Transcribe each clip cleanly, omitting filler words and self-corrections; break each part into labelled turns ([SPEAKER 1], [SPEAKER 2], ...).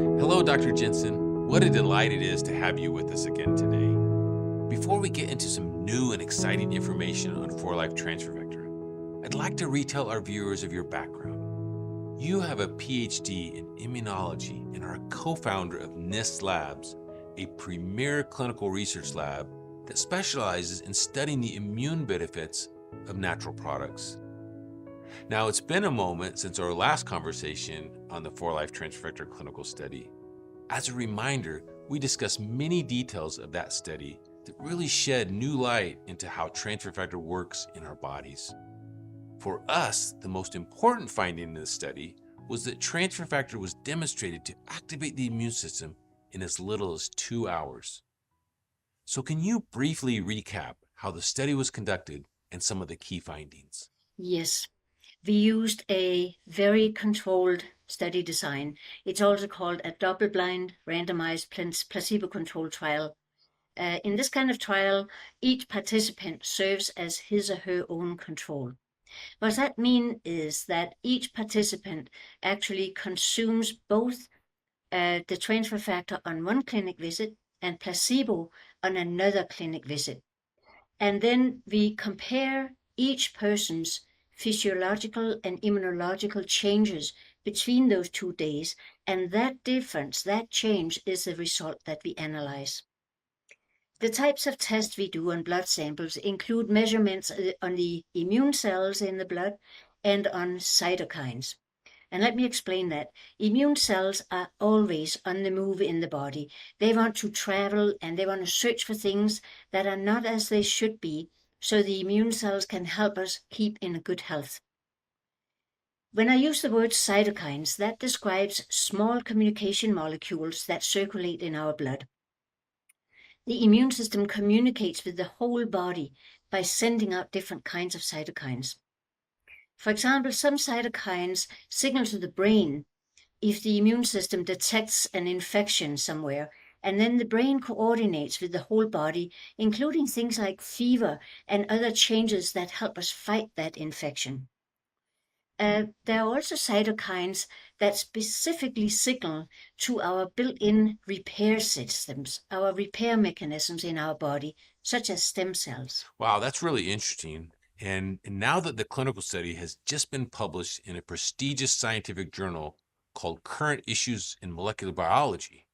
[SPEAKER 1] Hello, Dr. Jensen. What a delight it is to have you with us again today. Before we get into some new and exciting information on 4-Life Transfer Vector, I'd like to retell our viewers of your background. You have a PhD in immunology and are a co-founder of NIST Labs, a premier clinical research lab that specializes in studying the immune benefits of natural products. Now, it's been a moment since our last conversation on the 4-Life Transfer Vector clinical study. As a reminder, we discussed many details of that study that really shed new light into how transfer factor works in our bodies. For us, the most important finding in the study was that transfer factor was demonstrated to activate the immune system in as little as 2 hours. So can you briefly recap how the study was conducted and some of the key findings?
[SPEAKER 2] Yes, we used a very controlled study design. It's also called a double-blind, randomized, placebo-controlled trial. In this kind of trial, each participant serves as his or her own control. What that means is that each participant actually consumes both the transfer factor on one clinic visit and placebo on another clinic visit. And then we compare each person's physiological and immunological changes between those 2 days, and that difference, that change, is the result that we analyze. The types of tests we do on blood samples include measurements on the immune cells in the blood and on cytokines. And let me explain that. Immune cells are always on the move in the body. They want to travel and they want to search for things that are not as they should be, so the immune cells can help us keep in good health. When I use the word cytokines, that describes small communication molecules that circulate in our blood. The immune system communicates with the whole body by sending out different kinds of cytokines. For example, some cytokines signal to the brain if the immune system detects an infection somewhere, and then the brain coordinates with the whole body, including things like fever and other changes that help us fight that infection. There are also cytokines that specifically signal to our built-in repair systems, our repair mechanisms in our body, such as stem cells.
[SPEAKER 1] Wow, that's really interesting. And now that the clinical study has just been published in a prestigious scientific journal called Current Issues in Molecular Biology,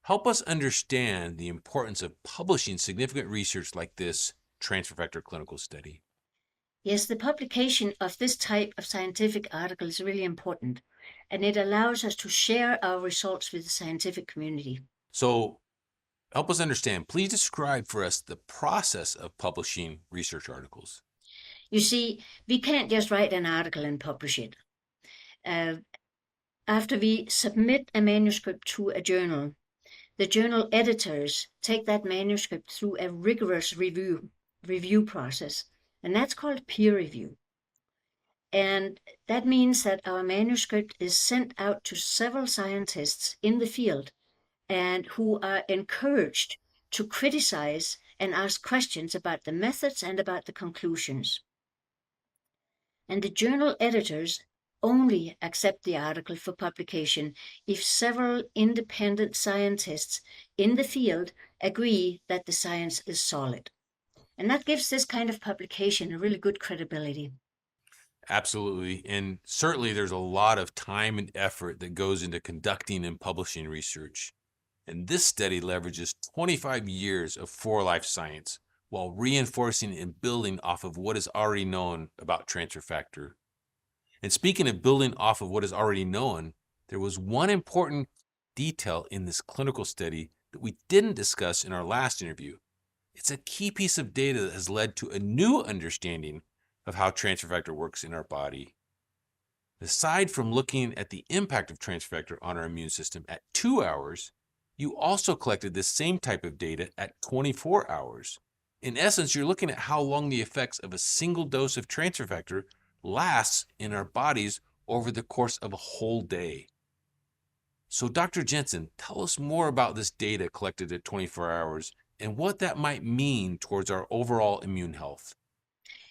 [SPEAKER 1] help us understand the importance of publishing significant research like this transfer factor clinical study.
[SPEAKER 2] Yes, the publication of this type of scientific article is really important, and it allows us to share our results with the scientific community.
[SPEAKER 1] So help us understand. Please describe for us the process of publishing research articles.
[SPEAKER 2] You see, we can't just write an article and publish it. After we submit a manuscript to a journal, the journal editors take that manuscript through a rigorous review process, and that's called peer review. And that means that our manuscript is sent out to several scientists in the field and who are encouraged to criticize and ask questions about the methods and about the conclusions. And the journal editors only accept the article for publication if several independent scientists in the field agree that the science is solid. And that gives this kind of publication a really good credibility.
[SPEAKER 1] Absolutely. And certainly there's a lot of time and effort that goes into conducting and publishing research. And this study leverages 25 years of 4-Life science while reinforcing and building off of what is already known about transfer factor. And speaking of building off of what is already known, there was one important detail in this clinical study that we didn't discuss in our last interview. It's a key piece of data that has led to a new understanding of how transfer factor works in our body. Aside from looking at the impact of transfer factor on our immune system at 2 hours, you also collected this same type of data at 24 hours. In essence, you're looking at how long the effects of a single dose of transfer factor lasts in our bodies over the course of a whole day. So Dr. Jensen, tell us more about this data collected at 24 hours and what that might mean towards our overall immune health.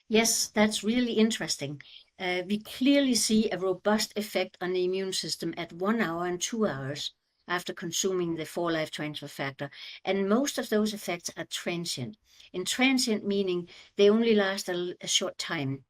[SPEAKER 2] Yes, that's really interesting. We clearly see a robust effect on the immune system at 1 hour and 2 hours. after consuming the for-life transfer factor. And most of those effects are transient. In transient meaning they only last a short time.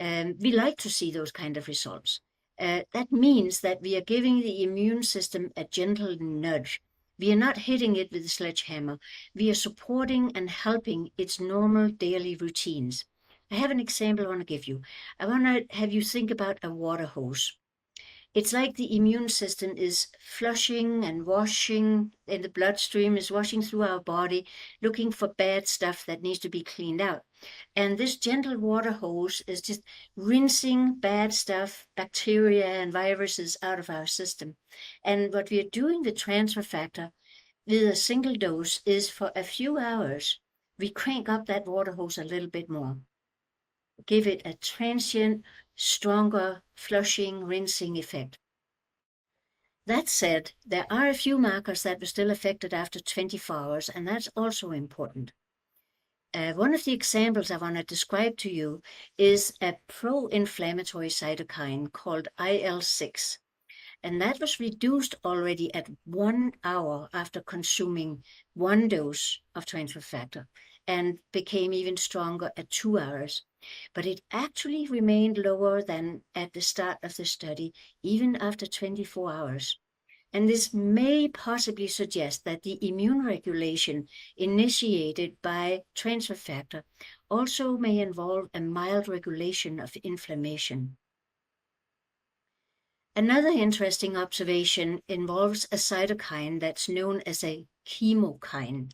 [SPEAKER 2] We like to see those kind of results. That means that we are giving the immune system a gentle nudge. We are not hitting it with a sledgehammer. We are supporting and helping its normal daily routines. I have an example I want to give you. I want to have you think about a water hose. It's like the immune system is flushing and washing in the bloodstream, is washing through our body, looking for bad stuff that needs to be cleaned out. And this gentle water hose is just rinsing bad stuff, bacteria and viruses out of our system. And what we are doing the transfer factor with a single dose is for a few hours, we crank up that water hose a little bit more. Give it a transient, stronger flushing, rinsing effect. That said, there are a few markers that were still affected after 24 hours, and that's also important. One of the examples I want to describe to you is a pro-inflammatory cytokine called IL-6, and that was reduced already at 1 hour after consuming 1 dose of transfer factor and became even stronger at 2 hours. But it actually remained lower than at the start of the study, even after 24 hours. And this may possibly suggest that the immune regulation initiated by transfer factor also may involve a mild regulation of inflammation. Another interesting observation involves a cytokine that's known as a chemokine.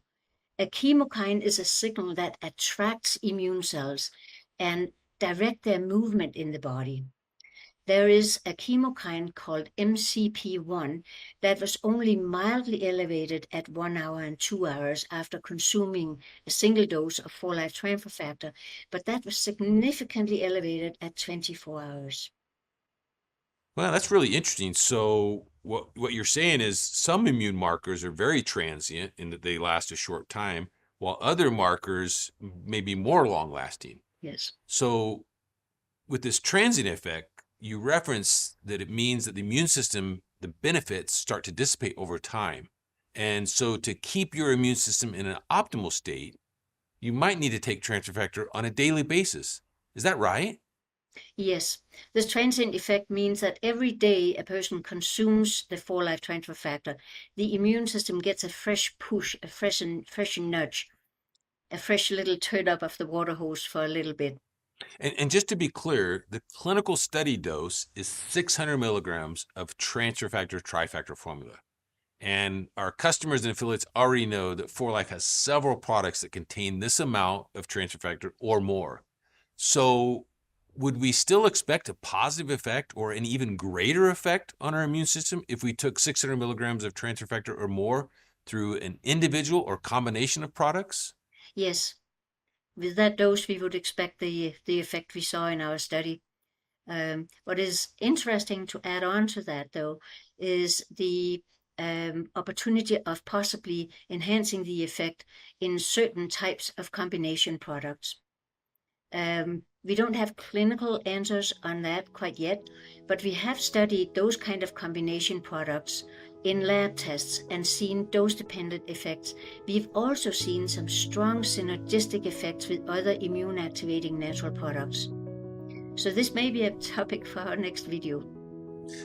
[SPEAKER 2] A chemokine is a signal that attracts immune cells and direct their movement in the body. There is a chemokine called MCP1 that was only mildly elevated at 1 hour and 2 hours after consuming a single dose of for-life transfer factor, but that was significantly elevated at 24 hours.
[SPEAKER 1] Well, that's really interesting. So what you're saying is some immune markers are very transient in that they last a short time, while other markers may be more long-lasting.
[SPEAKER 2] Yes.
[SPEAKER 1] So with this transient effect, you reference that it means that the immune system, the benefits start to dissipate over time. And so to keep your immune system in an optimal state, you might need to take transfer factor on a daily basis. Is that right?
[SPEAKER 2] Yes, this transient effect means that every day a person consumes the for-life transfer factor, the immune system gets a fresh push, a fresh nudge, a fresh little turn up of the water hose for a little bit.
[SPEAKER 1] And just to be clear, the clinical study dose is 600 milligrams of transfer factor trifactor formula. And our customers and affiliates already know that 4Life has several products that contain this amount of transfer factor or more. So would we still expect a positive effect or an even greater effect on our immune system if we took 600 milligrams of transfer factor or more through an individual or combination of products?
[SPEAKER 2] Yes, with that dose, we would expect the effect we saw in our study. What is interesting to add on to that, though, is the opportunity of possibly enhancing the effect in certain types of combination products. We don't have clinical answers on that quite yet, but we have studied those kind of combination products in lab tests and seen dose-dependent effects. We've also seen some strong synergistic effects with other immune-activating natural products. So this may be a topic for our next video.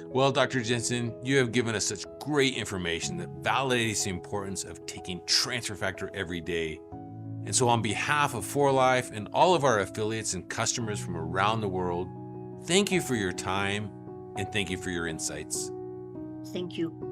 [SPEAKER 1] Well, Dr. Jensen, you have given us such great information that validates the importance of taking transfer factor every day. And so on behalf of 4Life and all of our affiliates and customers from around the world, thank you for your time and thank you for your insights.
[SPEAKER 2] Thank you.